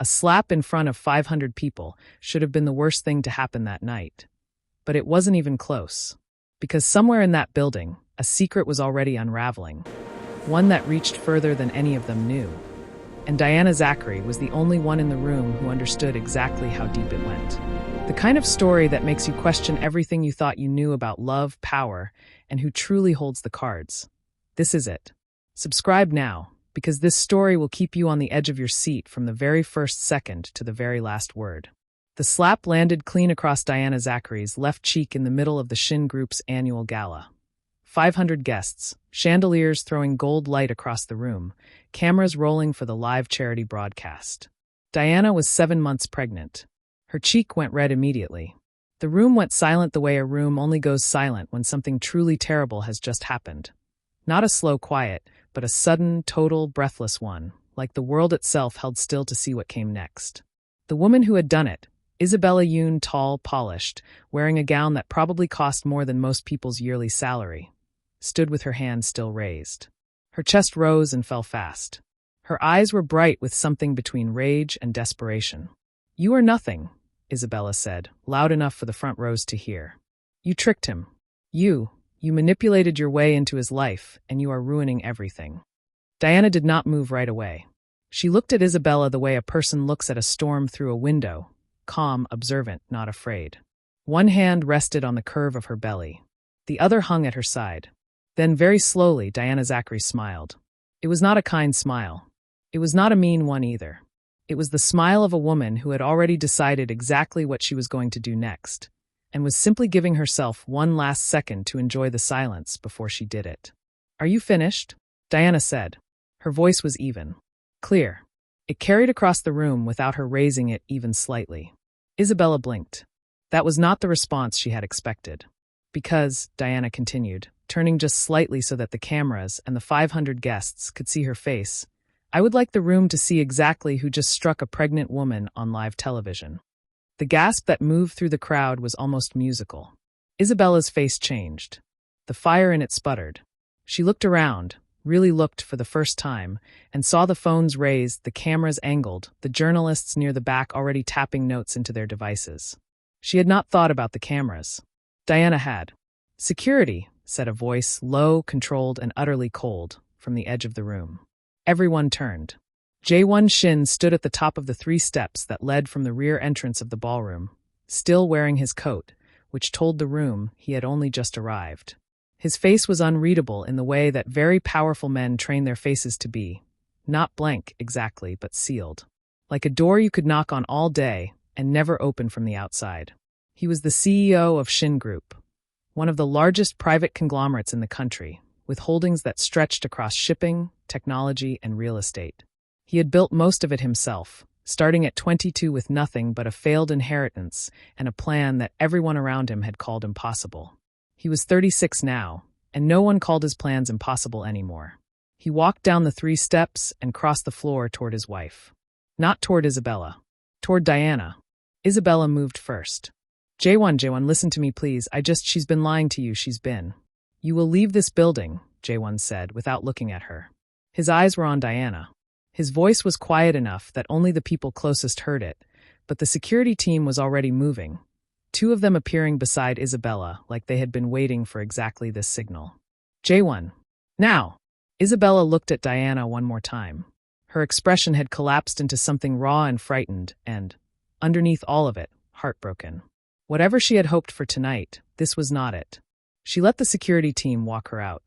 A slap in front of 500 people should have been the worst thing to happen that night. But it wasn't even close. Because somewhere in that building, a secret was already unraveling. One that reached further than any of them knew. And Diana Zachary was the only one in the room who understood exactly how deep it went. The kind of story that makes you question everything you thought you knew about love, power, and who truly holds the cards. This is it. Subscribe now, because this story will keep you on the edge of your seat from the very first second to the very last word. The slap landed clean across Diana Zachary's left cheek in the middle of the Shin Group's annual gala. 500 guests, chandeliers throwing gold light across the room, cameras rolling for the live charity broadcast. Diana was 7 months pregnant. Her cheek went red immediately. The room went silent the way a room only goes silent when something truly terrible has just happened. Not a slow quiet, but a sudden, total, breathless one, like the world itself held still to see what came next. The woman who had done it, Isabella Yoon, tall, polished, wearing a gown that probably cost more than most people's yearly salary, stood with her hand still raised. Her chest rose and fell fast. Her eyes were bright with something between rage and desperation. "You are nothing," Isabella said, loud enough for the front rows to hear. "You tricked him. You manipulated your way into his life, and you are ruining everything." Diana did not move right away. She looked at Isabella the way a person looks at a storm through a window, calm, observant, not afraid. One hand rested on the curve of her belly. The other hung at her side. Then, very slowly, Diana Zachary smiled. It was not a kind smile. It was not a mean one either. It was the smile of a woman who had already decided exactly what she was going to do next, and was simply giving herself one last second to enjoy the silence before she did it. "Are you finished?" Diana said. Her voice was even, clear. It carried across the room without her raising it even slightly. Isabella blinked. That was not the response she had expected. "Because," Diana continued, turning just slightly so that the cameras and the 500 guests could see her face, "I would like the room to see exactly who just struck a pregnant woman on live television." The gasp that moved through the crowd was almost musical. Isabella's face changed. The fire in it sputtered. She looked around, really looked for the first time, and saw the phones raised, the cameras angled, the journalists near the back already tapping notes into their devices. She had not thought about the cameras. Diana had. "Security," said a voice, low, controlled, and utterly cold, from the edge of the room. Everyone turned. Jae-won Shin stood at the top of the 3 steps that led from the rear entrance of the ballroom, still wearing his coat, which told the room he had only just arrived. His face was unreadable in the way that very powerful men train their faces to be, not blank exactly, but sealed. Like a door you could knock on all day and never open from the outside. He was the CEO of Shin Group, one of the largest private conglomerates in the country, with holdings that stretched across shipping, technology, and real estate. He had built most of it himself, starting at 22 with nothing but a failed inheritance and a plan that everyone around him had called impossible. He was 36 now, and no one called his plans impossible anymore. He walked down the 3 steps and crossed the floor toward his wife. Not toward Isabella. Toward Diana. Isabella moved first. Jae-won, listen to me please, she's been lying to you, she's been." "You will leave this building," Jae-won said, without looking at her. His eyes were on Diana. His voice was quiet enough that only the people closest heard it, but the security team was already moving, 2 of them appearing beside Isabella like they had been waiting for exactly this signal. "Jae-won, now!" Isabella looked at Diana one more time. Her expression had collapsed into something raw and frightened and, underneath all of it, heartbroken. Whatever she had hoped for tonight, this was not it. She let the security team walk her out.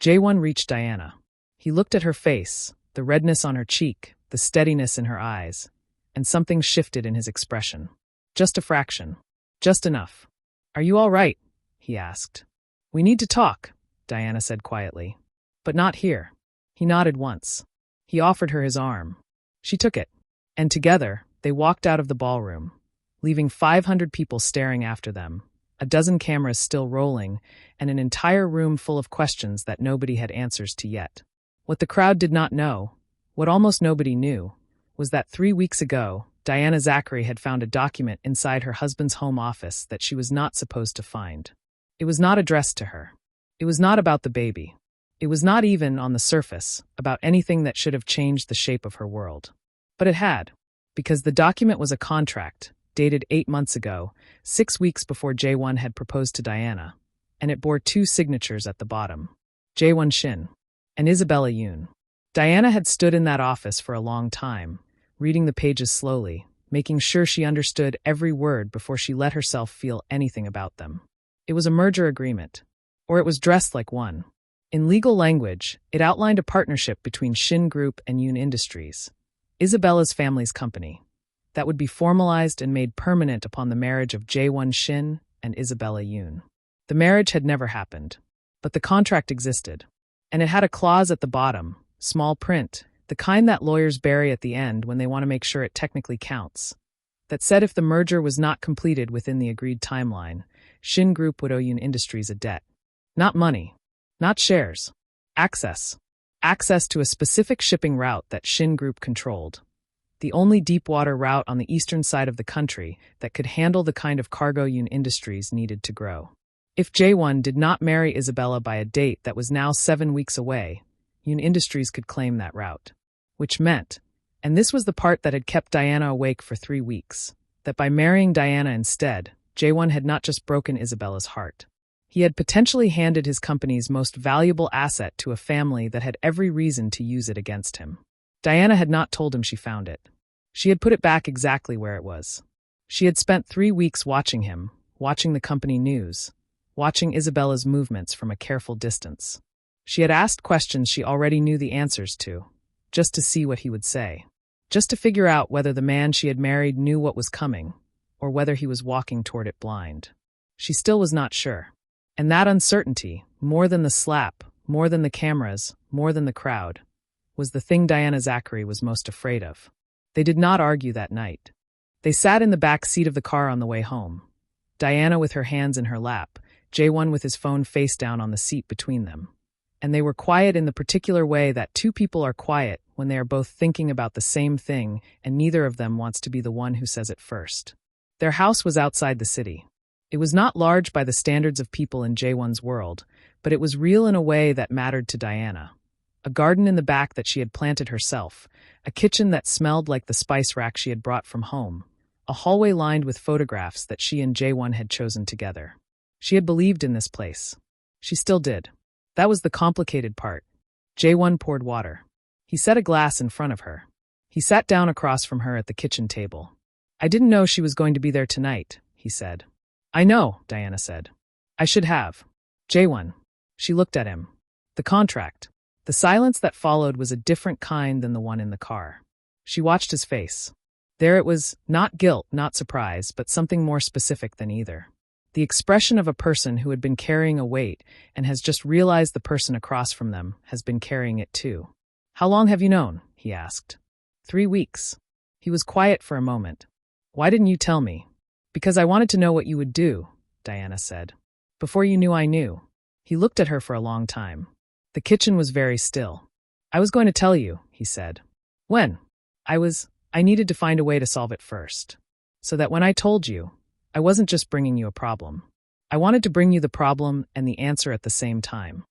Jae-won reached Diana. He looked at her face, the redness on her cheek, the steadiness in her eyes, and something shifted in his expression. Just a fraction. Just enough. "Are you all right?" he asked. "We need to talk," Diana said quietly. "But not here." He nodded once. He offered her his arm. She took it, and together, they walked out of the ballroom, leaving 500 people staring after them, a dozen cameras still rolling, and an entire room full of questions that nobody had answers to yet. What the crowd did not know, what almost nobody knew, was that 3 weeks ago, Diana Zachary had found a document inside her husband's home office that she was not supposed to find. It was not addressed to her. It was not about the baby. It was not even, on the surface, about anything that should have changed the shape of her world. But it had. because the document was a contract, dated 8 months ago, 6 weeks before Jae-won had proposed to Diana, and it bore 2 signatures at the bottom. Jae-won Shin and Isabella Yoon. Diana had stood in that office for a long time, reading the pages slowly, making sure she understood every word before she let herself feel anything about them. It was a merger agreement, or it was dressed like one. In legal language, it outlined a partnership between Shin Group and Yoon Industries, Isabella's family's company, that would be formalized and made permanent upon the marriage of Jae-won Shin and Isabella Yoon. The marriage had never happened, but the contract existed, and it had a clause at the bottom, small print, the kind that lawyers bury at the end when they want to make sure it technically counts, that said if the merger was not completed within the agreed timeline, Shin Group would owe Yoon Industries a debt. Not money, not shares. Access. Access to a specific shipping route that Shin Group controlled. The only deep-water route on the eastern side of the country that could handle the kind of cargo Yoon Industries needed to grow. If Jae-won did not marry Isabella by a date that was now 7 weeks away, Yoon Industries could claim that route. Which meant, and this was the part that had kept Diana awake for 3 weeks, that by marrying Diana instead, Jae-won had not just broken Isabella's heart. He had potentially handed his company's most valuable asset to a family that had every reason to use it against him. Diana had not told him she found it. She had put it back exactly where it was. She had spent 3 weeks watching him, watching the company news, watching Isabella's movements from a careful distance. She had asked questions she already knew the answers to, just to see what he would say, just to figure out whether the man she had married knew what was coming, or whether he was walking toward it blind. She still was not sure. And that uncertainty, more than the slap, more than the cameras, more than the crowd, was the thing Diana Zachary was most afraid of. They did not argue that night. They sat in the back seat of the car on the way home, Diana with her hands in her lap, Jae-won with his phone face down on the seat between them. And they were quiet in the particular way that 2 people are quiet when they are both thinking about the same thing and neither of them wants to be the one who says it first. Their house was outside the city. It was not large by the standards of people in Jae-won's world, but it was real in a way that mattered to Diana. A garden in the back that she had planted herself, a kitchen that smelled like the spice rack she had brought from home, a hallway lined with photographs that she and Jae-won had chosen together. She had believed in this place. She still did. That was the complicated part. Jae-won poured water. He set a glass in front of her. He sat down across from her at the kitchen table. "I didn't know she was going to be there tonight," he said. "I know," Diana said. "I should have." Jae-won. She looked at him. The contract. The silence that followed was a different kind than the one in the car. She watched his face. There it was, not guilt, not surprise, but something more specific than either. The expression of a person who had been carrying a weight and has just realized the person across from them has been carrying it too. "How long have you known?" he asked. 3 weeks. He was quiet for a moment. "Why didn't you tell me?" "Because I wanted to know what you would do," Diana said. "Before you knew I knew." He looked at her for a long time. The kitchen was very still. "I was going to tell you," he said. "When?" I needed to find a way to solve it first. So that when I told you, I wasn't just bringing you a problem. I wanted to bring you the problem and the answer at the same time."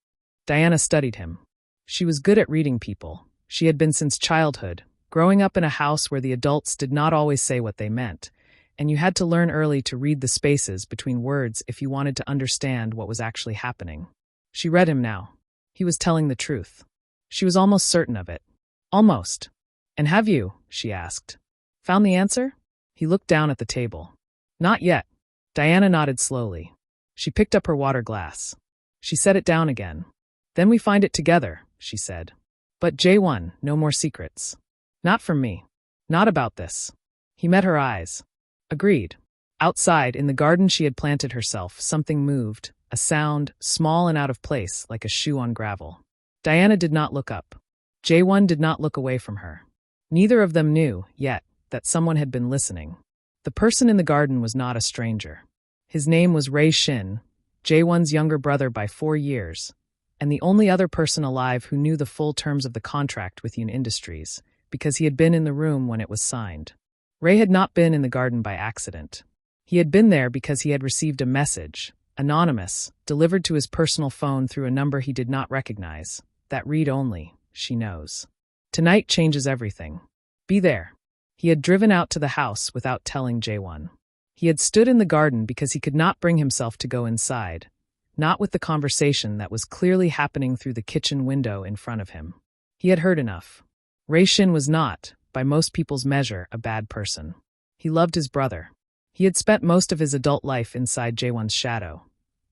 Diana studied him. She was good at reading people. She had been since childhood, growing up in a house where the adults did not always say what they meant, and you had to learn early to read the spaces between words if you wanted to understand what was actually happening. She read him now. He was telling the truth. She was almost certain of it. Almost. "And have you," she asked, "found the answer?" He looked down at the table. "Not yet." Diana nodded slowly. She picked up her water glass. She set it down again. "Then we find it together," she said. "But Jae-won, no more secrets. Not from me. Not about this." He met her eyes. Agreed. Outside, in the garden she had planted herself, something moved, a sound, small and out of place, like a shoe on gravel. Diana did not look up. Jae-won did not look away from her. Neither of them knew, yet, that someone had been listening. The person in the garden was not a stranger. His name was Ray Shin, Jae-won's younger brother by 4 years, and the only other person alive who knew the full terms of the contract with Yoon Industries, because he had been in the room when it was signed. Ray had not been in the garden by accident. He had been there because he had received a message, anonymous, delivered to his personal phone through a number he did not recognize. That read only, she knows. Tonight changes everything. Be there. He had driven out to the house without telling Jaewon. He had stood in the garden because he could not bring himself to go inside, not with the conversation that was clearly happening through the kitchen window in front of him. He had heard enough. Shin was not, by most people's measure, a bad person. He loved his brother. He had spent most of his adult life inside Jaewon's shadow.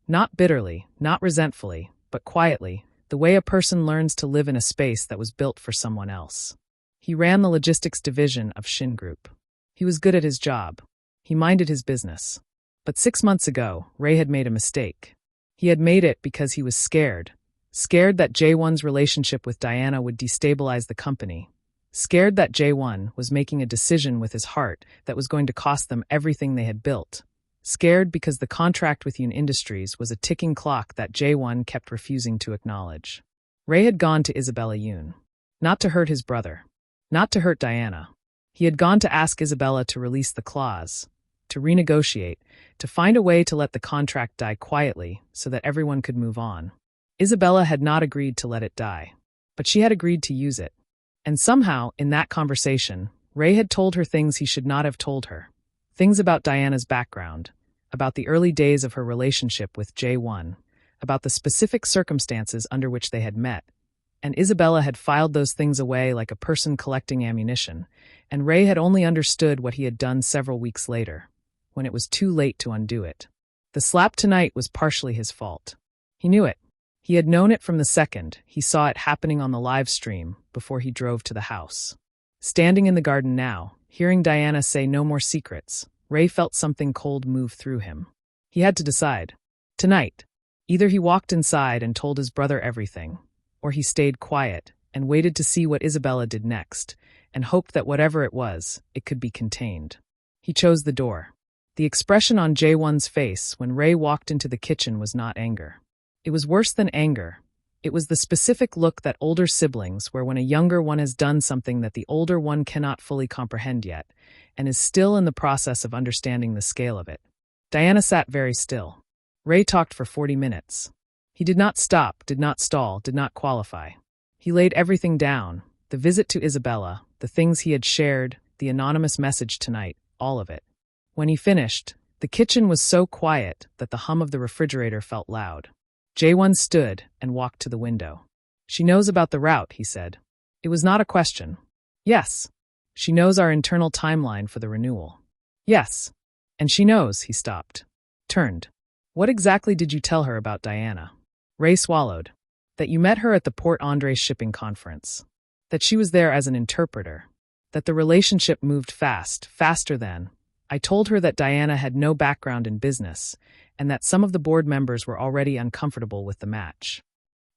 Not bitterly, not resentfully, but quietly, the way a person learns to live in a space that was built for someone else. He ran the logistics division of Shin Group. He was good at his job. He minded his business. But 6 months ago, Ray had made a mistake. He had made it because he was scared that Jaewon's relationship with Diana would destabilize the company, scared that Jaewon was making a decision with his heart that was going to cost them everything they had built, scared because the contract with Yoon Industries was a ticking clock that Jaewon kept refusing to acknowledge. Ray had gone to Isabella Yoon. Not to hurt his brother. Not to hurt Diana. He had gone to ask Isabella to release the clause, to renegotiate, to find a way to let the contract die quietly so that everyone could move on. Isabella had not agreed to let it die, but she had agreed to use it. And somehow, in that conversation, Ray had told her things he should not have told her. Things about Diana's background, about the early days of her relationship with Jaewon, about the specific circumstances under which they had met. And Isabella had filed those things away like a person collecting ammunition, and Ray had only understood what he had done several weeks later, when it was too late to undo it. The slap tonight was partially his fault. He knew it. He had known it from the second he saw it happening on the live stream before he drove to the house. Standing in the garden now, hearing Diana say no more secrets, Ray felt something cold move through him. He had to decide. Tonight, either he walked inside and told his brother everything, or he stayed quiet and waited to see what Isabella did next, and hoped that whatever it was, it could be contained. He chose the door. The expression on Jaewon's face when Ray walked into the kitchen was not anger. It was worse than anger. It was the specific look that older siblings, where when a younger one has done something that the older one cannot fully comprehend yet, and is still in the process of understanding the scale of it. Diana sat very still. Ray talked for 40 minutes. He did not stop, did not stall, did not qualify. He laid everything down, the visit to Isabella, the things he had shared, the anonymous message tonight, all of it. When he finished, the kitchen was so quiet that the hum of the refrigerator felt loud. Jaewon stood and walked to the window. She knows about the route, he said. It was not a question. Yes. She knows our internal timeline for the renewal. Yes. And she knows, he stopped. Turned. What exactly did you tell her about Diana? Ray swallowed. That you met her at the Port Andres shipping conference. That she was there as an interpreter. That the relationship moved fast, faster than. I told her that Diana had no background in business, and that some of the board members were already uncomfortable with the match.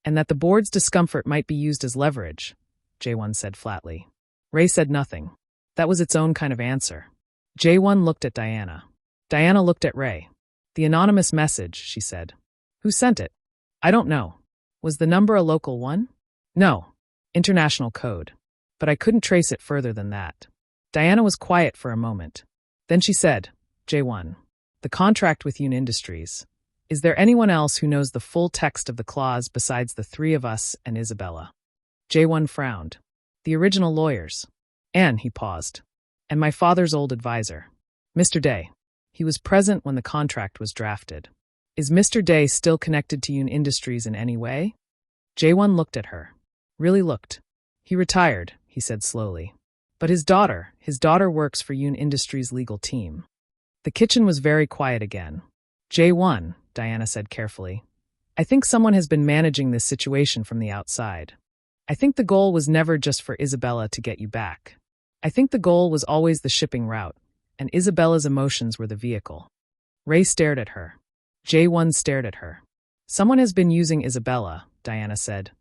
And that the board's discomfort might be used as leverage, Jaewon said flatly. Ray said nothing. That was its own kind of answer. Jaewon looked at Diana. Diana looked at Ray. The anonymous message, she said. Who sent it? I don't know. Was the number a local one? No. International code. But I couldn't trace it further than that. Diana was quiet for a moment. Then she said, Jaewon, the contract with Yoon Industries. Is there anyone else who knows the full text of the clause besides the three of us and Isabella? Jaewon frowned. The original lawyers. And, he paused. And my father's old advisor. Mr. Day. He was present when the contract was drafted. Is Mr. Day still connected to Yoon Industries in any way? Jaewon looked at her. Really looked. He retired, he said slowly. But his daughter works for Yoon Industries' legal team. The kitchen was very quiet again. Jaewon, Diana said carefully. I think someone has been managing this situation from the outside. I think the goal was never just for Isabella to get you back. I think the goal was always the shipping route, and Isabella's emotions were the vehicle. Ray stared at her. Jaewon stared at her. Someone has been using Isabella, Diana said.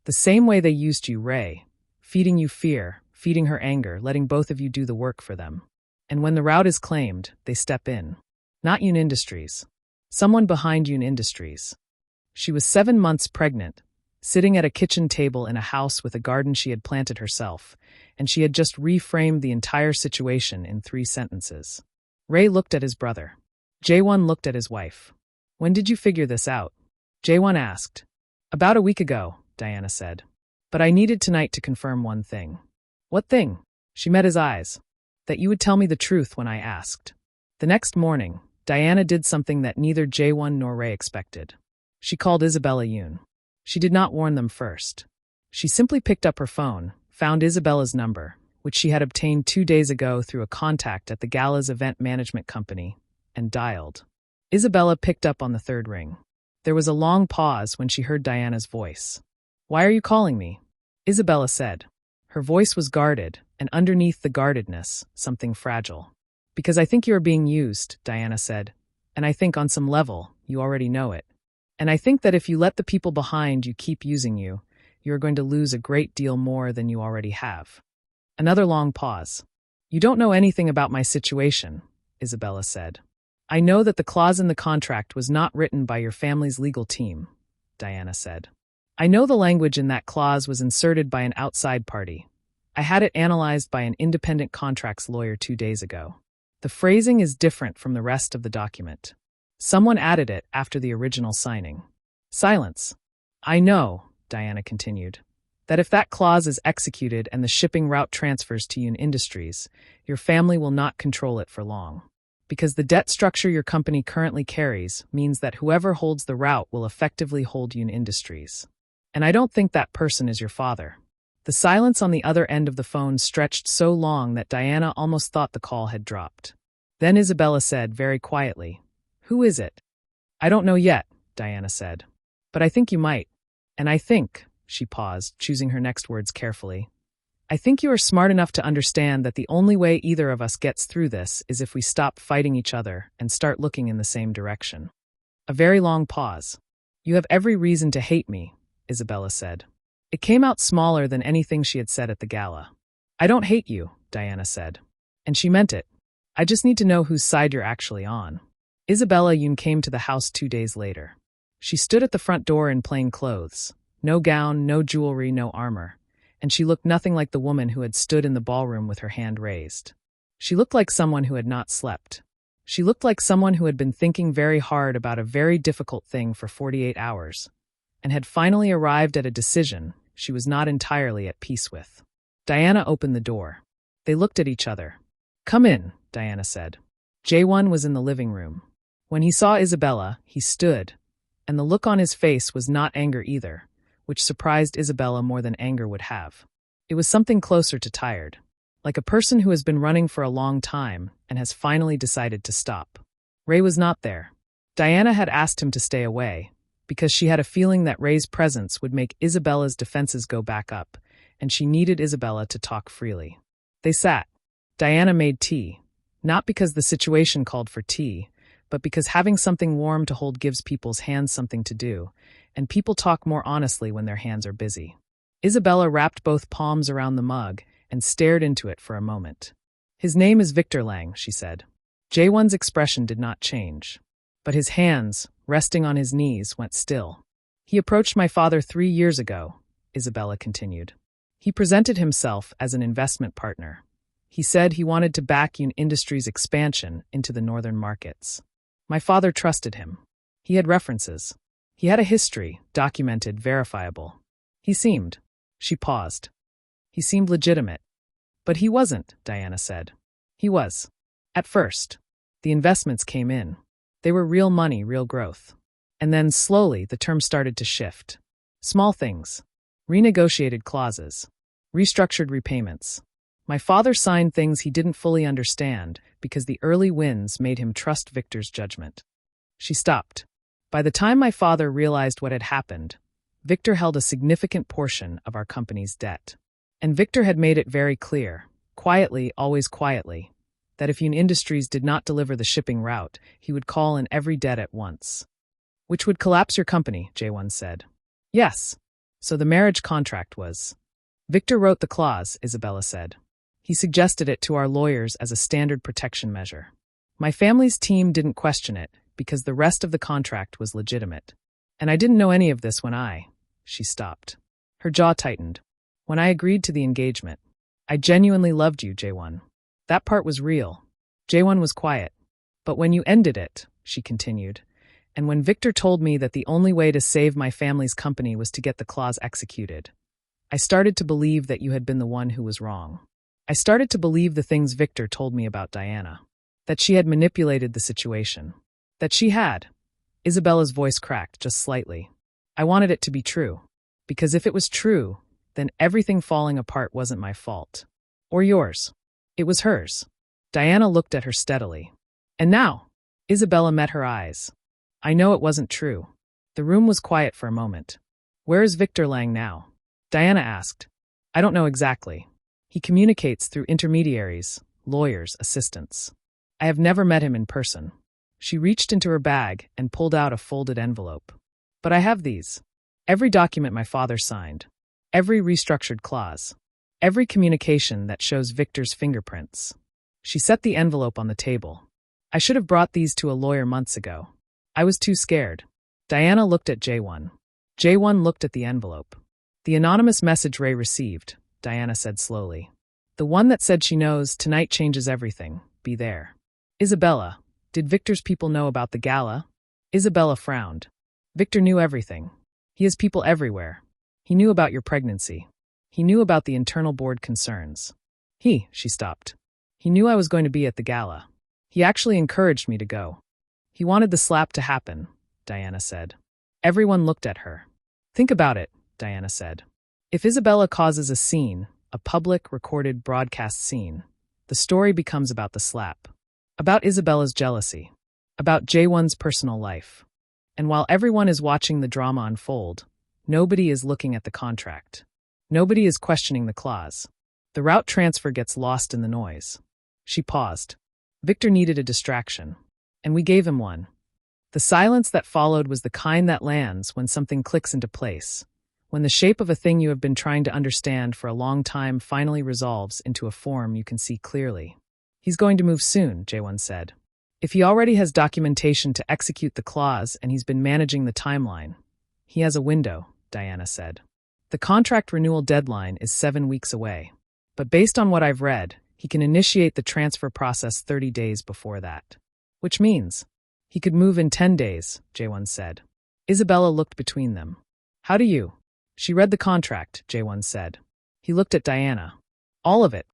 The same way they used you, Ray. Feeding you fear, feeding her anger, letting both of you do the work for them. And when the route is claimed, they step in. Not Yoon Industries. Someone behind Yoon Industries. She was 7 months pregnant, sitting at a kitchen table in a house with a garden she had planted herself, and she had just reframed the entire situation in 3 sentences. Ray looked at his brother. Jaewon looked at his wife. When did you figure this out? Jaewon asked. About a week ago, Diana said. But I needed tonight to confirm one thing. What thing? She met his eyes. That you would tell me the truth when I asked. The next morning, Diana did something that neither Jaewon nor Ray expected. She called Isabella Yoon. She did not warn them first. She simply picked up her phone, found Isabella's number, which she had obtained 2 days ago through a contact at the gala's event management company, and dialed. Isabella picked up on the third ring. There was a long pause when she heard Diana's voice. "Why are you calling me?" Isabella said. Her voice was guarded, and underneath the guardedness, something fragile. "Because I think you are being used," Diana said. "And I think on some level, you already know it. And I think that if you let the people behind you keep using you, you are going to lose a great deal more than you already have." Another long pause. "You don't know anything about my situation," Isabella said. "I know that the clause in the contract was not written by your family's legal team," Diana said. "I know the language in that clause was inserted by an outside party. I had it analyzed by an independent contracts lawyer 2 days ago. The phrasing is different from the rest of the document. Someone added it after the original signing." Silence. "I know," Diana continued, "that if that clause is executed and the shipping route transfers to Yoon Industries, your family will not control it for long. Because the debt structure your company currently carries means that whoever holds the route will effectively hold Yoon Industries. And I don't think that person is your father." The silence on the other end of the phone stretched so long that Diana almost thought the call had dropped. Then Isabella said very quietly, "Who is it?" "I don't know yet," Diana said. "But I think you might. And I think," she paused, choosing her next words carefully, "I think you are smart enough to understand that the only way either of us gets through this is if we stop fighting each other and start looking in the same direction." A very long pause. "You have every reason to hate me," Isabella said. It came out smaller than anything she had said at the gala. "I don't hate you," Diana said. And she meant it. "I just need to know whose side you're actually on." Isabella Yoon came to the house 2 days later. She stood at the front door in plain clothes. No gown, no jewelry, no armor. And she looked nothing like the woman who had stood in the ballroom with her hand raised. She looked like someone who had not slept. She looked like someone who had been thinking very hard about a very difficult thing for 48 hours, and had finally arrived at a decision she was not entirely at peace with. Diana opened the door. They looked at each other. "Come in," Diana said. Jaewon was in the living room. When he saw Isabella, he stood, and the look on his face was not anger either, which surprised Isabella more than anger would have. It was something closer to tired, like a person who has been running for a long time and has finally decided to stop. Ray was not there. Diana had asked him to stay away, because she had a feeling that Ray's presence would make Isabella's defenses go back up, and she needed Isabella to talk freely. They sat. Diana made tea, not because the situation called for tea, but because having something warm to hold gives people's hands something to do, and people talk more honestly when their hands are busy. Isabella wrapped both palms around the mug and stared into it for a moment. "His name is Victor Lang," she said. Jaewon's expression did not change, but his hands, resting on his knees, went still. "He approached my father 3 years ago," Isabella continued. "He presented himself as an investment partner. He said he wanted to back Yoon Industries' expansion into the northern markets. My father trusted him. He had references. He had a history, documented, verifiable. He seemed..." She paused. "He seemed legitimate." "But he wasn't," Diana said. "He was. At first. The investments came in. They were real money, real growth. And then, slowly, the terms started to shift. Small things. Renegotiated clauses. Restructured repayments. My father signed things he didn't fully understand because the early wins made him trust Victor's judgment." She stopped. "By the time my father realized what had happened, Victor held a significant portion of our company's debt. And Victor had made it very clear, quietly, always quietly, that if Yoon Industries did not deliver the shipping route, he would call in every debt at once." "Which would collapse your company," Jaewon said. "Yes. So the marriage contract was..." "Victor wrote the clause," Isabella said. "He suggested it to our lawyers as a standard protection measure. My family's team didn't question it because the rest of the contract was legitimate. And I didn't know any of this when She stopped. Her jaw tightened. "When I agreed to the engagement. I genuinely loved you, Jaewon. That part was real." Jaewon was quiet. "But when you ended it," she continued, "and when Victor told me that the only way to save my family's company was to get the clause executed, I started to believe that you had been the one who was wrong. I started to believe the things Victor told me about Diana. That she had manipulated the situation. That she had. Isabella's voice cracked just slightly. I wanted it to be true. Because if it was true, then everything falling apart wasn't my fault. Or yours. It was hers. Diana looked at her steadily. And now? Isabella met her eyes. I know it wasn't true. The room was quiet for a moment. Where is Victor Lang now? Diana asked. I don't know exactly. He communicates through intermediaries, lawyers, assistants. I have never met him in person. She reached into her bag and pulled out a folded envelope. But I have these. Every document my father signed. Every restructured clause. Every communication that shows Victor's fingerprints. She set the envelope on the table. I should have brought these to a lawyer months ago. I was too scared. Diana looked at J1. J1 looked at the envelope. The anonymous message Ray received, Diana said slowly. The one that said she knows tonight changes everything. Be there. Isabella, did Victor's people know about the gala? Isabella frowned. Victor knew everything. He has people everywhere. He knew about your pregnancy. He knew about the internal board concerns. She stopped. He knew I was going to be at the gala. He actually encouraged me to go. He wanted the slap to happen, Diana said. Everyone looked at her. Think about it, Diana said. If Isabella causes a scene, a public, recorded, broadcast scene, the story becomes about the slap. About Isabella's jealousy. About J1's personal life. And while everyone is watching the drama unfold, nobody is looking at the contract. Nobody is questioning the clause. The route transfer gets lost in the noise. She paused. Victor needed a distraction. And we gave him one. The silence that followed was the kind that lands when something clicks into place. When the shape of a thing you have been trying to understand for a long time finally resolves into a form you can see clearly. He's going to move soon, J1 said. If he already has documentation to execute the clause and he's been managing the timeline, he has a window, Diana said. The contract renewal deadline is 7 weeks away. But based on what I've read, he can initiate the transfer process 30 days before that. Which means he could move in 10 days, J1 said. Isabella looked between them. How do you? She read the contract, J1 said. He looked at Diana. All of it.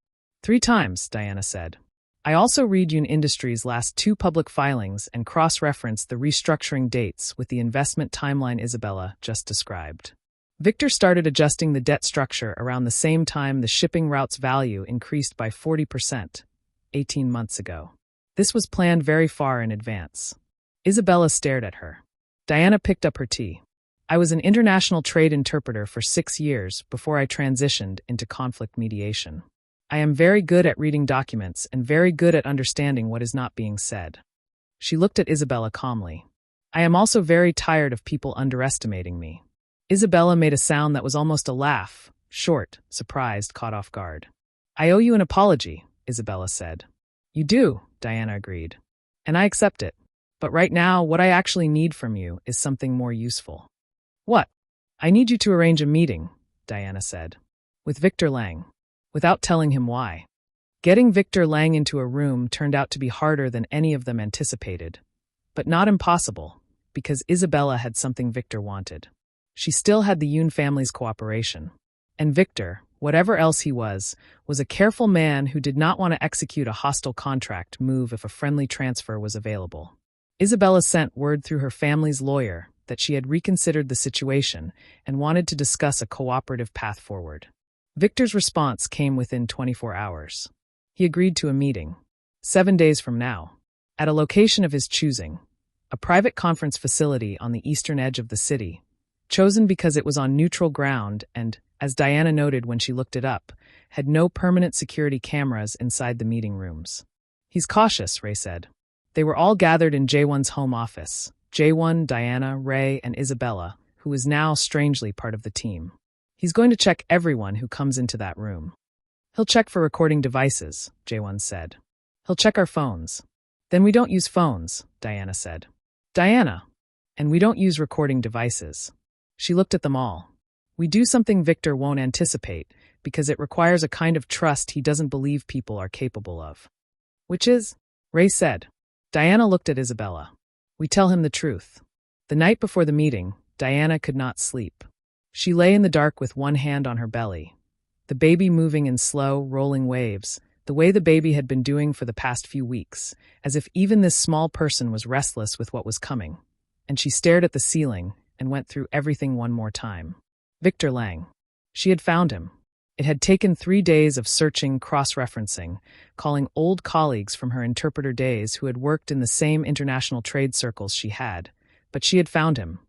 3 times, Diana said. I also read Yoon Industries' last 2 public filings and cross-reference the restructuring dates with the investment timeline Isabella just described. Victor started adjusting the debt structure around the same time the shipping route's value increased by 40%, 18 months ago. This was planned very far in advance. Isabella stared at her. Diana picked up her tea. I was an international trade interpreter for 6 years before I transitioned into conflict mediation. I am very good at reading documents and very good at understanding what is not being said. She looked at Isabella calmly. I am also very tired of people underestimating me. Isabella made a sound that was almost a laugh, short, surprised, caught off guard. I owe you an apology, Isabella said. You do, Diana agreed. And I accept it. But right now, what I actually need from you is something more useful. What? I need you to arrange a meeting, Diana said. With Victor Lang. Without telling him why. Getting Victor Lang into a room turned out to be harder than any of them anticipated. But not impossible, because Isabella had something Victor wanted. She still had the Yoon family's cooperation. And Victor, whatever else he was a careful man who did not want to execute a hostile contract move if a friendly transfer was available. Isabella sent word through her family's lawyer that she had reconsidered the situation and wanted to discuss a cooperative path forward. Victor's response came within 24 hours. He agreed to a meeting, 7 days from now, at a location of his choosing, a private conference facility on the eastern edge of the city, chosen because it was on neutral ground and, as Diana noted when she looked it up, had no permanent security cameras inside the meeting rooms. He's cautious, Ray said. They were all gathered in J1's home office, J1, Diana, Ray, and Isabella, who is now strangely part of the team. He's going to check everyone who comes into that room. He'll check for recording devices, J1 said. He'll check our phones. Then we don't use phones, Diana said. Diana. And we don't use recording devices. She looked at them all. We do something Victor won't anticipate because it requires a kind of trust he doesn't believe people are capable of. Which is? Ray said. Diana looked at Isabella. We tell him the truth. The night before the meeting, Diana could not sleep. She lay in the dark with one hand on her belly, the baby moving in slow, rolling waves, the way the baby had been doing for the past few weeks, as if even this small person was restless with what was coming. And she stared at the ceiling and went through everything one more time. Victor Lang. She had found him. It had taken 3 days of searching, cross-referencing, calling old colleagues from her interpreter days who had worked in the same international trade circles she had, but she had found him.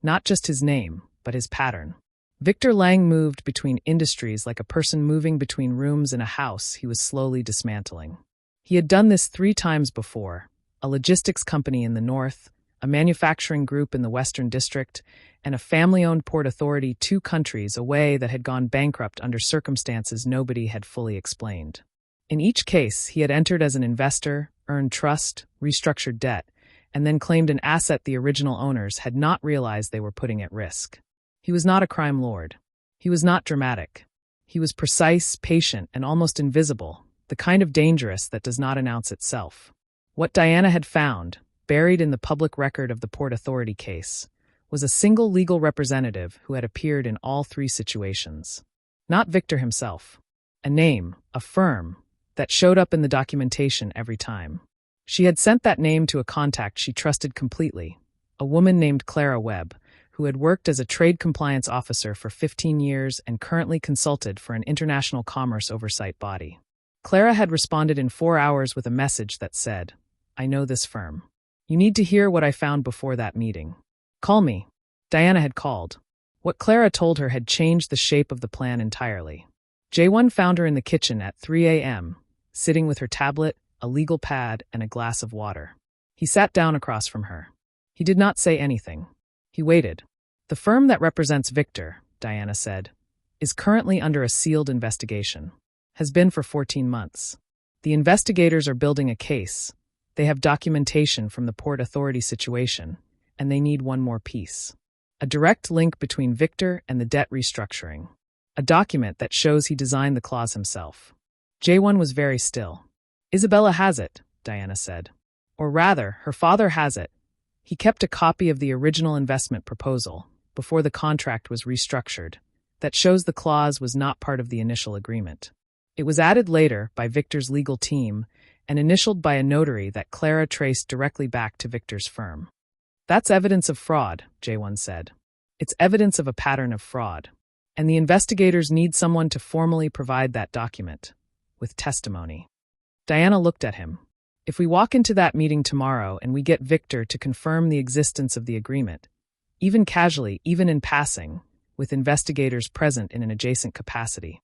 Not just his name, but his pattern. Victor Lang moved between industries like a person moving between rooms in a house he was slowly dismantling. He had done this 3 times before: a logistics company in the north, a manufacturing group in the Western District, and a family-owned port authority 2 countries away that had gone bankrupt under circumstances nobody had fully explained. In each case, he had entered as an investor, earned trust, restructured debt, and then claimed an asset the original owners had not realized they were putting at risk. He was not a crime lord. He was not dramatic. He was precise, patient, and almost invisible, the kind of dangerous that does not announce itself. What Diana had found, buried in the public record of the Port Authority case, was a single legal representative who had appeared in all 3 situations. Not Victor himself. A name, a firm, that showed up in the documentation every time. She had sent that name to a contact she trusted completely, a woman named Clara Webb, who had worked as a trade compliance officer for 15 years and currently consulted for an international commerce oversight body. Clara had responded in 4 hours with a message that said, "I know this firm. You need to hear what I found before that meeting. Call me." Diana had called. What Clara told her had changed the shape of the plan entirely. J1 found her in the kitchen at 3 a.m., sitting with her tablet, a legal pad, and a glass of water. He sat down across from her. He did not say anything. He waited. "The firm that represents Victor," Diana said, "is currently under a sealed investigation. Has been for 14 months. The investigators are building a case. They have documentation from the Port Authority situation, and they need one more piece. A direct link between Victor and the debt restructuring. A document that shows he designed the clause himself." J1 was very still. "Isabella has it," Diana said. "Or rather, her father has it. He kept a copy of the original investment proposal, before the contract was restructured, that shows the clause was not part of the initial agreement. It was added later by Victor's legal team and initialed by a notary that Clara traced directly back to Victor's firm." "That's evidence of fraud," J1 said. "It's evidence of a pattern of fraud. And the investigators need someone to formally provide that document, with testimony." Diana looked at him. "If we walk into that meeting tomorrow and we get Victor to confirm the existence of the agreement, even casually, even in passing, with investigators present in an adjacent capacity."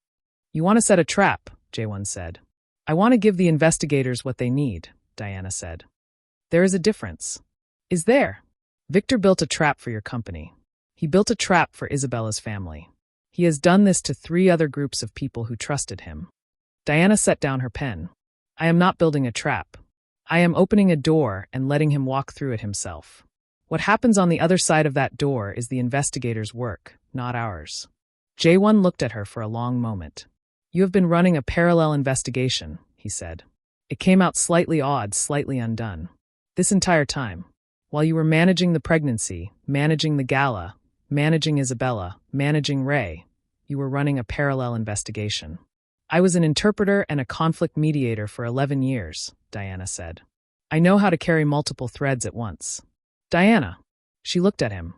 "You want to set a trap," J1 said. "I want to give the investigators what they need," Diana said. "There is a difference." "Is there?" "Victor built a trap for your company. He built a trap for Isabella's family. He has done this to 3 other groups of people who trusted him." Diana set down her pen. "I am not building a trap. I am opening a door and letting him walk through it himself. What happens on the other side of that door is the investigators' work, not ours." J1 looked at her for a long moment. "You have been running a parallel investigation," he said. "It came out slightly odd, slightly undone. This entire time, while you were managing the pregnancy, managing the gala, managing Isabella, managing Ray, you were running a parallel investigation." "I was an interpreter and a conflict mediator for 11 years, Diana said. "I know how to carry multiple threads at once." "Diana." She looked at him.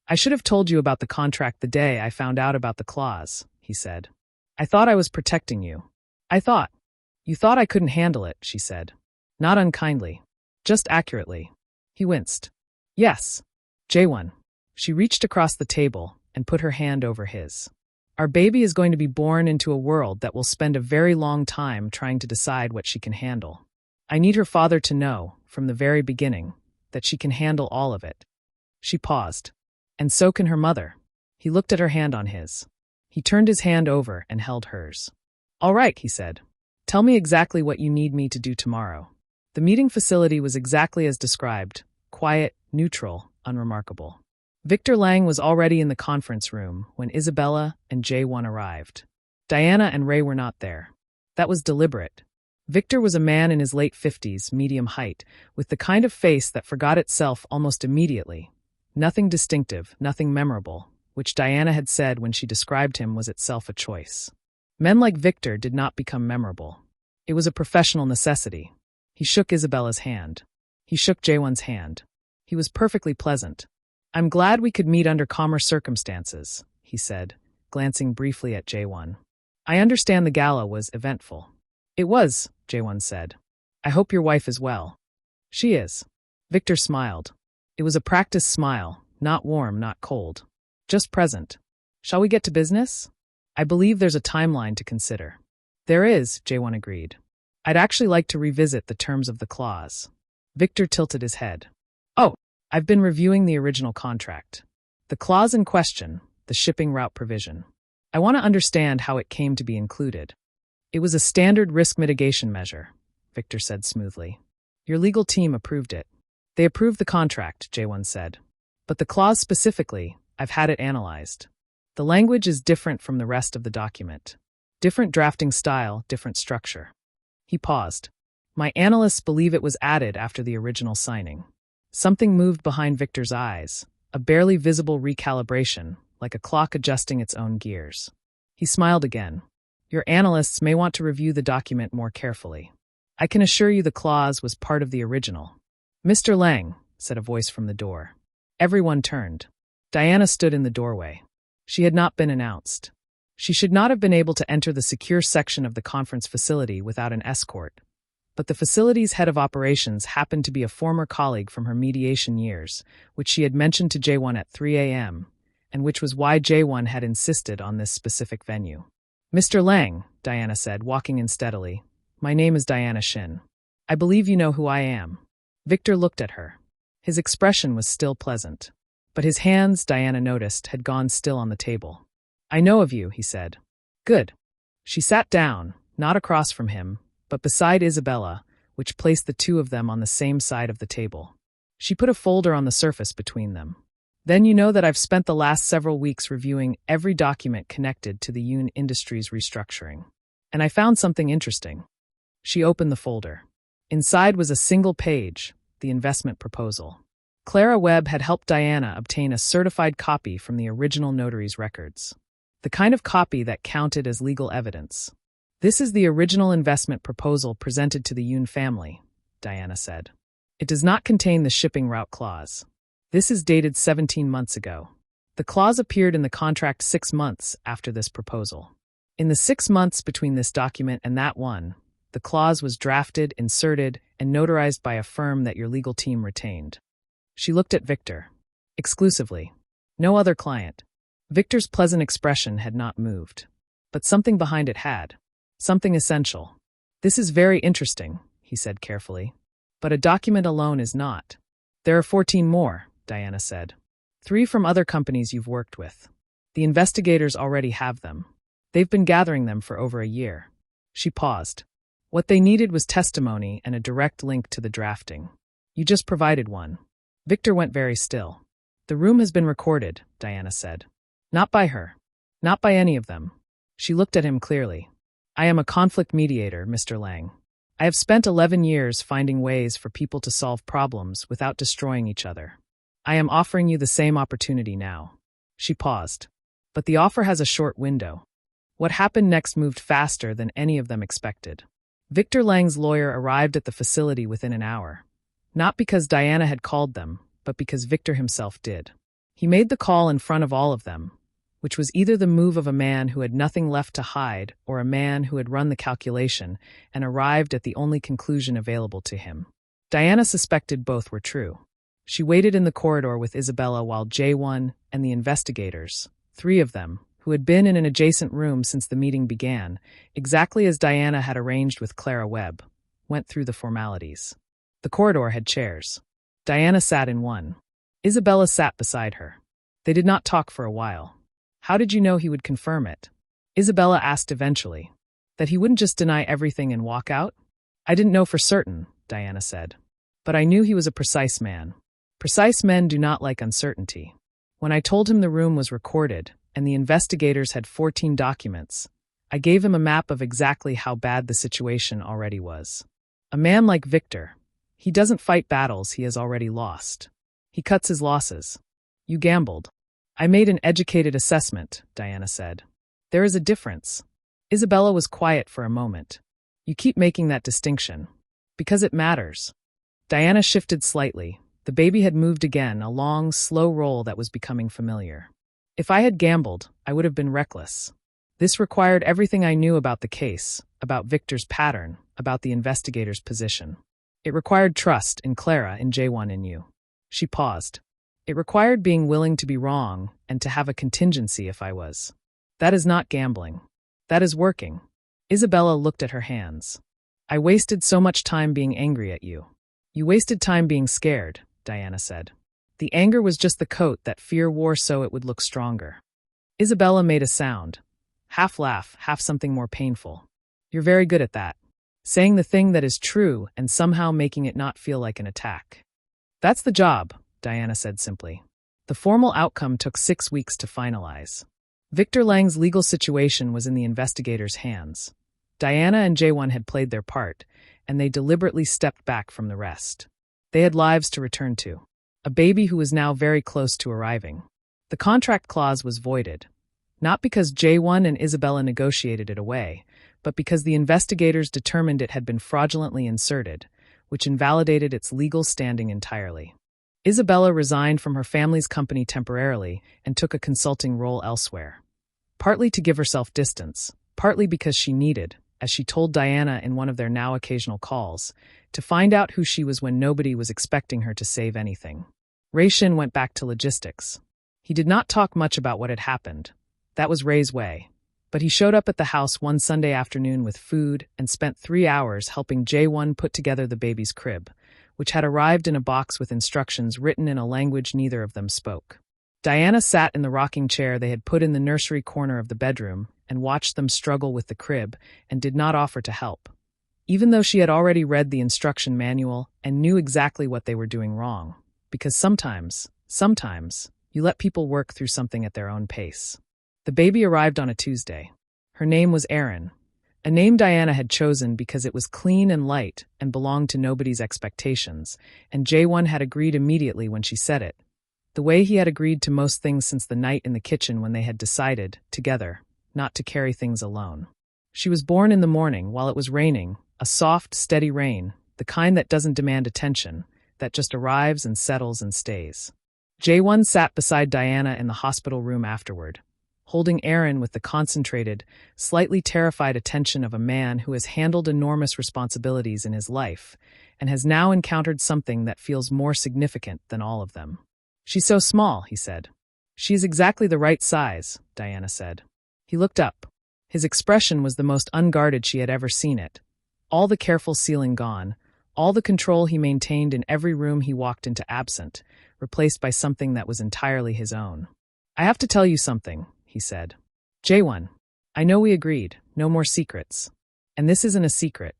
"I should have told you about the contract the day I found out about the clause," he said. "I thought I was protecting you. I thought." "You thought I couldn't handle it," she said. "Not unkindly. Just accurately." He winced. "Yes." J1. She reached across the table and put her hand over his. "Our baby is going to be born into a world that will spend a very long time trying to decide what she can handle. I need her father to know, from the very beginning, that she can handle all of it." She paused. "And so can her mother." He looked at her hand on his. He turned his hand over and held hers. "All right," he said. "Tell me exactly what you need me to do tomorrow." The meeting facility was exactly as described: quiet, neutral, unremarkable. Victor Lang was already in the conference room when Isabella and J1 arrived. Diana and Ray were not there. That was deliberate. Victor was a man in his late 50s, medium height, with the kind of face that forgot itself almost immediately. Nothing distinctive, nothing memorable, which Diana had said when she described him was itself a choice. Men like Victor did not become memorable. It was a professional necessity. He shook Isabella's hand. He shook Jaewon's hand. He was perfectly pleasant. "I'm glad we could meet under calmer circumstances," he said, glancing briefly at Jaewon. "I understand the gala was eventful." "It was," Jaewon said. "I hope your wife is well." "She is." Victor smiled. It was a practiced smile, not warm, not cold. Just present. "Shall we get to business?" "I believe there's a timeline to consider." "There is," Jaewon agreed. "I'd actually like to revisit the terms of the clause." Victor tilted his head. "Oh, I've been reviewing the original contract. The clause in question, the shipping route provision. I want to understand how it came to be included." "It was a standard risk mitigation measure," Victor said smoothly. "Your legal team approved it." "They approved the contract," Jaewon said. "But the clause specifically, I've had it analyzed. The language is different from the rest of the document. Different drafting style, different structure." He paused. "My analysts believe it was added after the original signing." Something moved behind Victor's eyes, a barely visible recalibration, like a clock adjusting its own gears. He smiled again. "Your analysts may want to review the document more carefully. I can assure you the clause was part of the original." "Mr. Lang," said a voice from the door. Everyone turned. Diana stood in the doorway. She had not been announced. She should not have been able to enter the secure section of the conference facility without an escort. But the facility's head of operations happened to be a former colleague from her mediation years, which she had mentioned to Jaewon at 3 a.m., and which was why Jaewon had insisted on this specific venue. "Mr. Lang," Diana said, walking in steadily. "My name is Diana Shin. I believe you know who I am." Victor looked at her. His expression was still pleasant. But his hands, Diana noticed, had gone still on the table. "I know of you," he said. "Good." She sat down, not across from him, but beside Isabella, which placed the two of them on the same side of the table. She put a folder on the surface between them. "Then you know that I've spent the last several weeks reviewing every document connected to the Yoon Industries restructuring. And I found something interesting." She opened the folder. Inside was a single page, the investment proposal. Clara Webb had helped Diana obtain a certified copy from the original notary's records. The kind of copy that counted as legal evidence. "This is the original investment proposal presented to the Yoon family," Diana said. "It does not contain the shipping route clause. This is dated 17 months ago. The clause appeared in the contract 6 months after this proposal. In the 6 months between this document and that one, the clause was drafted, inserted, and notarized by a firm that your legal team retained." She looked at Victor. "Exclusively. No other client." Victor's pleasant expression had not moved. But something behind it had. Something essential. "This is very interesting," he said carefully. "But a document alone is not." "There are 14 more," Diana said. 3 from other companies you've worked with. The investigators already have them. They've been gathering them for over a year." She paused. "What they needed was testimony and a direct link to the drafting. You just provided one." Victor went very still. "The room has been recorded," Diana said. "Not by her. Not by any of them." She looked at him clearly. "I am a conflict mediator, Mr. Lang. I have spent 11 years finding ways for people to solve problems without destroying each other. I am offering you the same opportunity now." She paused. "But the offer has a short window." What happened next moved faster than any of them expected. Victor Lang's lawyer arrived at the facility within an hour. Not because Diana had called them, but because Victor himself did. He made the call in front of all of them, which was either the move of a man who had nothing left to hide or a man who had run the calculation and arrived at the only conclusion available to him. Diana suspected both were true. She waited in the corridor with Isabella while Jaewon and the investigators, 3 of them, who had been in an adjacent room since the meeting began, exactly as Diana had arranged with Clara Webb, went through the formalities. The corridor had chairs. Diana sat in one. Isabella sat beside her. They did not talk for a while. "How did you know he would confirm it?" Isabella asked eventually. "That he wouldn't just deny everything and walk out?" "I didn't know for certain," Diana said. "But I knew he was a precise man. Precise men do not like uncertainty. When I told him the room was recorded and the investigators had 14 documents, I gave him a map of exactly how bad the situation already was. A man like Victor, he doesn't fight battles he has already lost. He cuts his losses. You gambled." "I made an educated assessment," Diana said. "There is a difference." Isabella was quiet for a moment. You keep making that distinction. Because it matters. Diana shifted slightly. The baby had moved again, a long, slow roll that was becoming familiar. If I had gambled, I would have been reckless. This required everything I knew about the case, about Victor's pattern, about the investigator's position. It required trust in Clara, in J1, in you. She paused. It required being willing to be wrong and to have a contingency if I was. That is not gambling. That is working. Isabella looked at her hands. I wasted so much time being angry at you. You wasted time being scared, Diana said. The anger was just the coat that fear wore so it would look stronger. Isabella made a sound. Half laugh, half something more painful. You're very good at that. Saying the thing that is true and somehow making it not feel like an attack. That's the job, Diana said simply. The formal outcome took 6 weeks to finalize. Victor Lang's legal situation was in the investigators' hands. Diana and J1 had played their part, and they deliberately stepped back from the rest. They had lives to return to. A baby who was now very close to arriving. The contract clause was voided. Not because J1 and Isabella negotiated it away, but because the investigators determined it had been fraudulently inserted, which invalidated its legal standing entirely. Isabella resigned from her family's company temporarily and took a consulting role elsewhere. Partly to give herself distance, partly because she needed, as she told Diana in one of their now occasional calls, to find out who she was when nobody was expecting her to save anything. Shin went back to logistics. He did not talk much about what had happened. That was Ray's way. But he showed up at the house one Sunday afternoon with food and spent 3 hours helping J1 put together the baby's crib, which had arrived in a box with instructions written in a language neither of them spoke. Diana sat in the rocking chair they had put in the nursery corner of the bedroom and watched them struggle with the crib and did not offer to help, even though she had already read the instruction manual and knew exactly what they were doing wrong, because sometimes, you let people work through something at their own pace. The baby arrived on a Tuesday. Her name was Erin, a name Diana had chosen because it was clean and light and belonged to nobody's expectations, and J1 had agreed immediately when she said it, the way he had agreed to most things since the night in the kitchen when they had decided, together, not to carry things alone. She was born in the morning while it was raining, a soft, steady rain, the kind that doesn't demand attention, that just arrives and settles and stays. J1 sat beside Diana in the hospital room afterward, holding Erin with the concentrated, slightly terrified attention of a man who has handled enormous responsibilities in his life and has now encountered something that feels more significant than all of them. She's so small, he said. She is exactly the right size, Diana said. He looked up. His expression was the most unguarded she had ever seen it. All the careful sealing gone, all the control he maintained in every room he walked into absent, replaced by something that was entirely his own. I have to tell you something, he said. J1, I know we agreed, no more secrets. And this isn't a secret.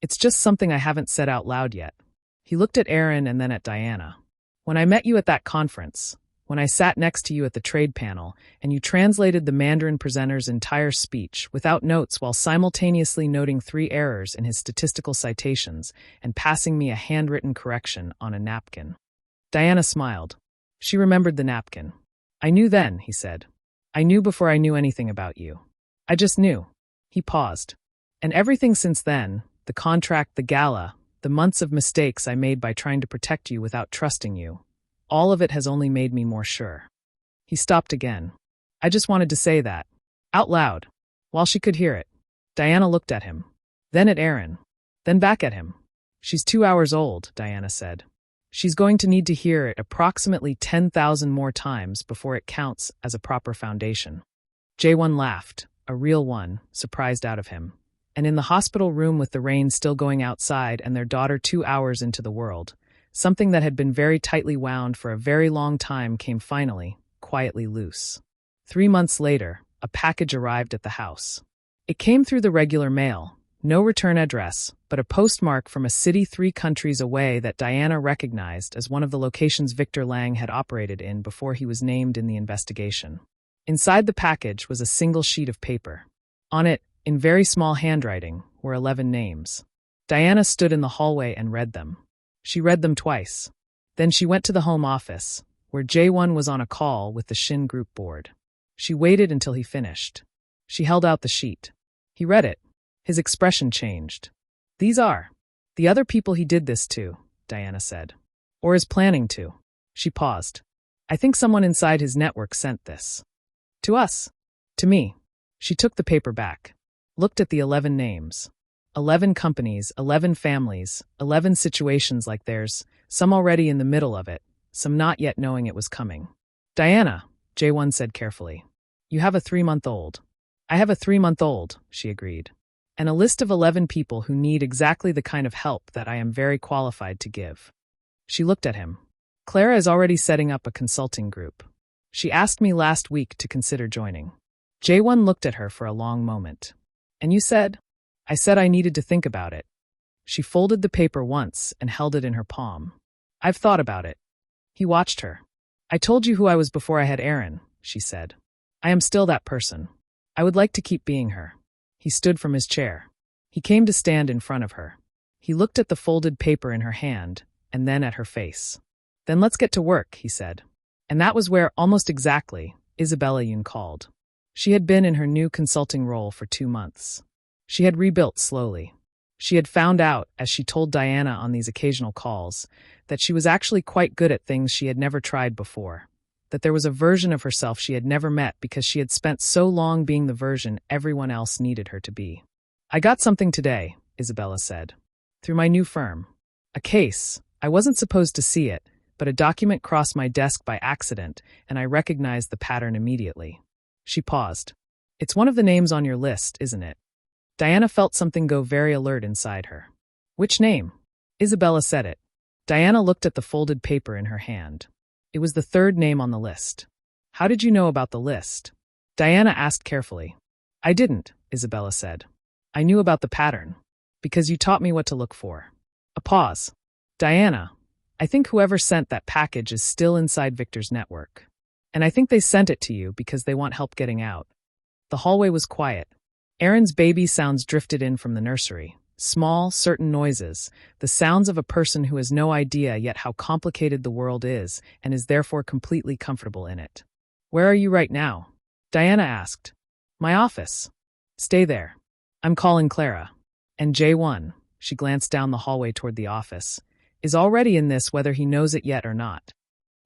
It's just something I haven't said out loud yet. He looked at Erin and then at Diana. When I met you at that conference, when I sat next to you at the trade panel, and you translated the Mandarin presenter's entire speech without notes while simultaneously noting 3 errors in his statistical citations and passing me a handwritten correction on a napkin. Diana smiled. She remembered the napkin. I knew then, he said. I knew before I knew anything about you. I just knew. He paused. And everything since then, the contract, the gala, the months of mistakes I made by trying to protect you without trusting you, all of it has only made me more sure. He stopped again. I just wanted to say that. Out loud. While she could hear it. Diana looked at him. Then at Erin. Then back at him. She's 2 hours old, Diana said. She's going to need to hear it approximately 10,000 more times before it counts as a proper foundation. J1 laughed, a real one, surprised out of him. And in the hospital room with the rain still going outside and their daughter 2 hours into the world, something that had been very tightly wound for a very long time came finally, quietly loose. 3 months later, a package arrived at the house. It came through the regular mail, no return address, but a postmark from a city 3 countries away that Diana recognized as one of the locations Victor Lang had operated in before he was named in the investigation. Inside the package was a single sheet of paper. On it, in very small handwriting, were 11 names. Diana stood in the hallway and read them. She read them twice. Then she went to the home office, where J1 was on a call with the Shin Group board. She waited until he finished. She held out the sheet. He read it. His expression changed. These are the other people he did this to, Diana said. Or is planning to. She paused. I think someone inside his network sent this. To us. To me. She took the paper back. Looked at the 11 names. 11 companies, 11 families, 11 situations like theirs, some already in the middle of it, some not yet knowing it was coming. Diana, J1 said carefully. You have a 3-month-old. I have a 3-month-old, she agreed. And a list of 11 people who need exactly the kind of help that I am very qualified to give. She looked at him. Clara is already setting up a consulting group. She asked me last week to consider joining. J1 looked at her for a long moment. And you said? I said I needed to think about it. She folded the paper once and held it in her palm. I've thought about it. He watched her. I told you who I was before I had Aaron, she said. I am still that person. I would like to keep being her. He stood from his chair. He came to stand in front of her. He looked at the folded paper in her hand, and then at her face. Then let's get to work, he said. And that was where, almost exactly, Isabella Yoon called. She had been in her new consulting role for 2 months. She had rebuilt slowly. She had found out, as she told Diana on these occasional calls, that she was actually quite good at things she had never tried before. That there was a version of herself she had never met because she had spent so long being the version everyone else needed her to be. I got something today, Isabella said. Through my new firm. A case. I wasn't supposed to see it, but a document crossed my desk by accident, and I recognized the pattern immediately. She paused. It's one of the names on your list, isn't it? Diana felt something go very alert inside her. Which name? Isabella said it. Diana looked at the folded paper in her hand. It was the 3rd name on the list. How did you know about the list? Diana asked carefully. I didn't, Isabella said. I knew about the pattern. Because you taught me what to look for. A pause. Diana, I think whoever sent that package is still inside Victor's network. And I think they sent it to you because they want help getting out. The hallway was quiet. Aaron's baby sounds drifted in from the nursery. Small, certain noises, the sounds of a person who has no idea yet how complicated the world is and is therefore completely comfortable in it. Where are you right now? Diana asked. My office. Stay there. I'm calling Clara. And J1, she glanced down the hallway toward the office, is already in this whether he knows it yet or not.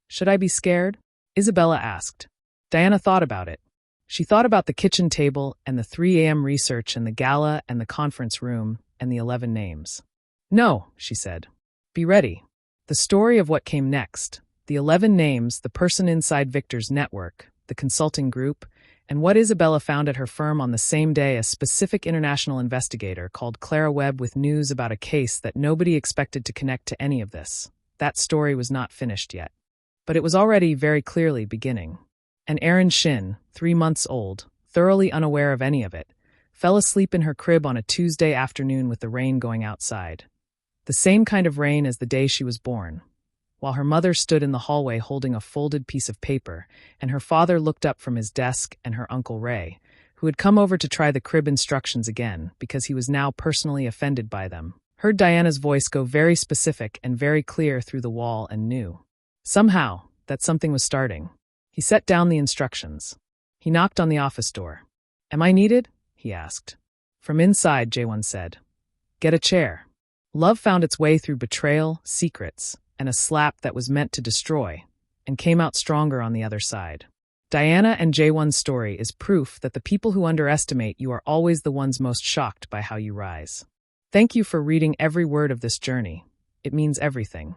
Should I be scared? Isabella asked. Diana thought about it. She thought about the kitchen table and the 3 a.m. research and the gala and the conference room and the 11 names. No, she said. Be ready. The story of what came next, the 11 names, the person inside Victor's network, the consulting group, and what Isabella found at her firm on the same day, a specific international investigator called Clara Webb with news about a case that nobody expected to connect to any of this. That story was not finished yet. But it was already very clearly beginning. And Erin Shin, 3 months old, thoroughly unaware of any of it, fell asleep in her crib on a Tuesday afternoon with the rain going outside. The same kind of rain as the day she was born. While her mother stood in the hallway holding a folded piece of paper, and her father looked up from his desk, and her Uncle Ray, who had come over to try the crib instructions again because he was now personally offended by them, heard Diana's voice go very specific and very clear through the wall and knew. Somehow, that something was starting. He set down the instructions. He knocked on the office door. Am I needed? He asked. From inside, J1 said. Get a chair. Love found its way through betrayal, secrets, and a slap that was meant to destroy, and came out stronger on the other side. Diana and J1's story is proof that the people who underestimate you are always the ones most shocked by how you rise. Thank you for reading every word of this journey. It means everything.